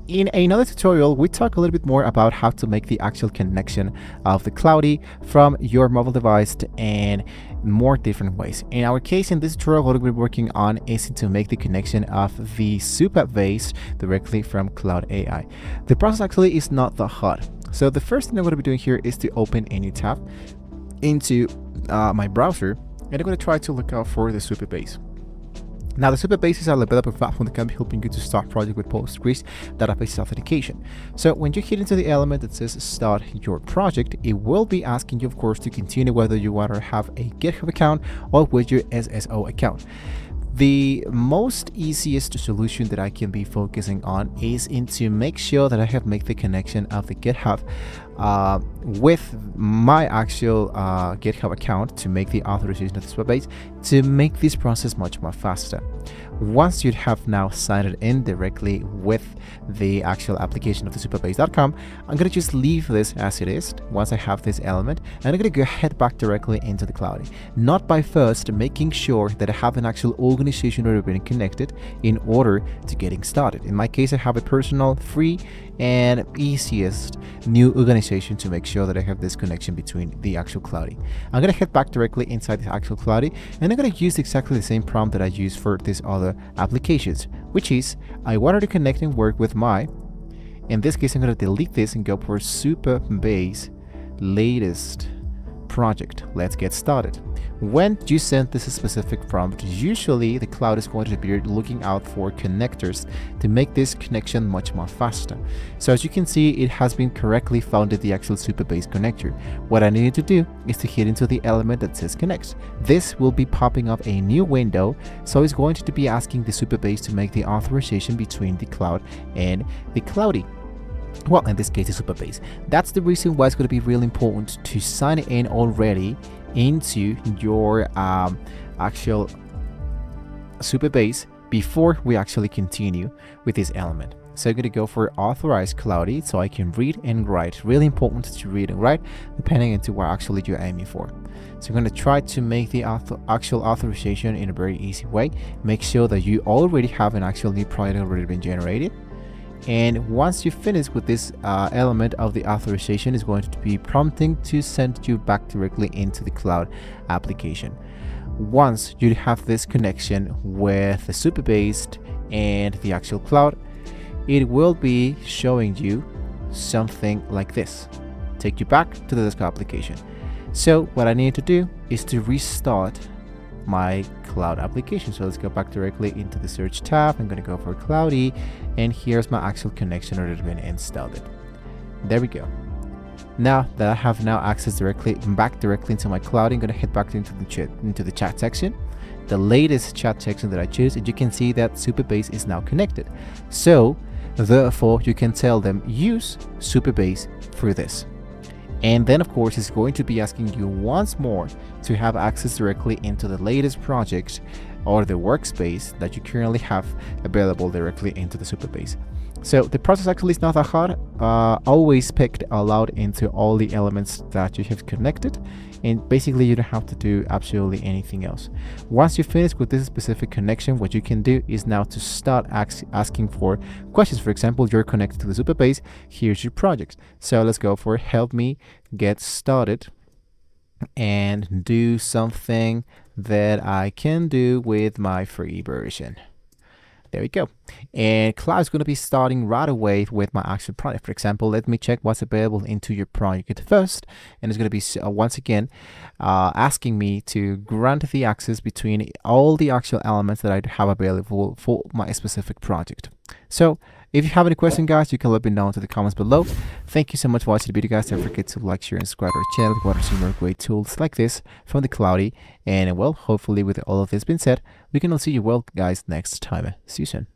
In another tutorial, we talk a little bit more about how to make the actual connection of the Cloudy from your mobile device in more different ways. In our case, in this tutorial, what we're working on is to make the connection of the Supabase directly from Claude AI. The process actually is not that hard. So the first thing I'm going to be doing here is to open a new tab into my browser, and I'm going to try to look out for the Supabase. Now, the Supabase is a developer platform that can be helping you to start project with Postgres database authentication. So when you hit into the element that says start your project, it will be asking you, of course, to continue whether you want to have a GitHub account or with your SSO account. The most easiest solution that I can be focusing on is to make sure that I have made the connection of the GitHub with my actual GitHub account to make the authorization of the Supabase to make this process much more faster. Once you have now signed in directly with the actual application of the supabase.com, I'm going to just leave this as it is once I have this element, and I'm going to go head back directly into the Cloudy, not by first making sure that I have an actual organization already been connected in order to getting started. In my case, I have a personal, free, and easiest new organization to make sure that I have this connection between the actual Cloudy. I'm going to head back directly inside the actual Cloudy, and I'm going to use exactly the same prompt that I use for these other applications, which is I wanted to connect and work with my, in this case I'm going to delete this and go for Supabase latest project. Let's get started. When you send this specific prompt, usually the Cloud is going to be looking out for connectors to make this connection much more faster. So as you can see, it has been correctly founded the actual Supabase connector. What I need to do is to hit into the element that says connect. This will be popping up a new window, so it's going to be asking the Supabase to make the authorization between the Cloud and the Cloudy. Well, in this case, the Supabase. That's the reason why it's going to be really important to sign in already into your actual Supabase before we actually continue with this element. So I'm going to go for authorize Cloudy so I can read and write. Really important to read and write depending on what actually you're aiming for. So I'm going to try to make the actual authorization in a very easy way. Make sure that you already have an actual new project already been generated. And once you finish with this element of the authorization, is going to be prompting to send you back directly into the Cloud application. Once you have this connection with the Supabase and the actual Cloud, it will be showing you something like this. Take you back to the desktop application. So what I need to do is to restart my Cloud application. So let's go back directly into the search tab. I'm going to go for Cloudy, and here's my actual connection already been installed. There we go. Now that I have access back directly into my Cloud, I'm going to head back into the chat section, the latest chat section that I choose, and you can see that Supabase is now connected. So therefore you can tell them use Supabase for this. And then of course it's going to be asking you once more to have access directly into the latest project or the workspace that you currently have available directly into the Supabase. So the process actually is not that hard. Always pick allowed into all the elements that you have connected, and basically you don't have to do absolutely anything else. Once you finish with this specific connection, what you can do is now to start asking for questions. For example, you're connected to the Supabase, here's your project. So let's go for help me get started and do something that I can do with my free version. There we go. And Cloud is going to be starting right away with my actual project. For example, let me check what's available into your project first. And it's going to be once again asking me to grant the access between all the actual elements that I have available for my specific project. So if you have any questions, guys, you can let me know in the comments below. Thank you so much for watching the video, guys. Don't forget to like, share, and subscribe to our channel. We want to see more great tools like this from the Cloudy. And well, hopefully with all of this being said, we can all see you well, guys, next time. See you soon.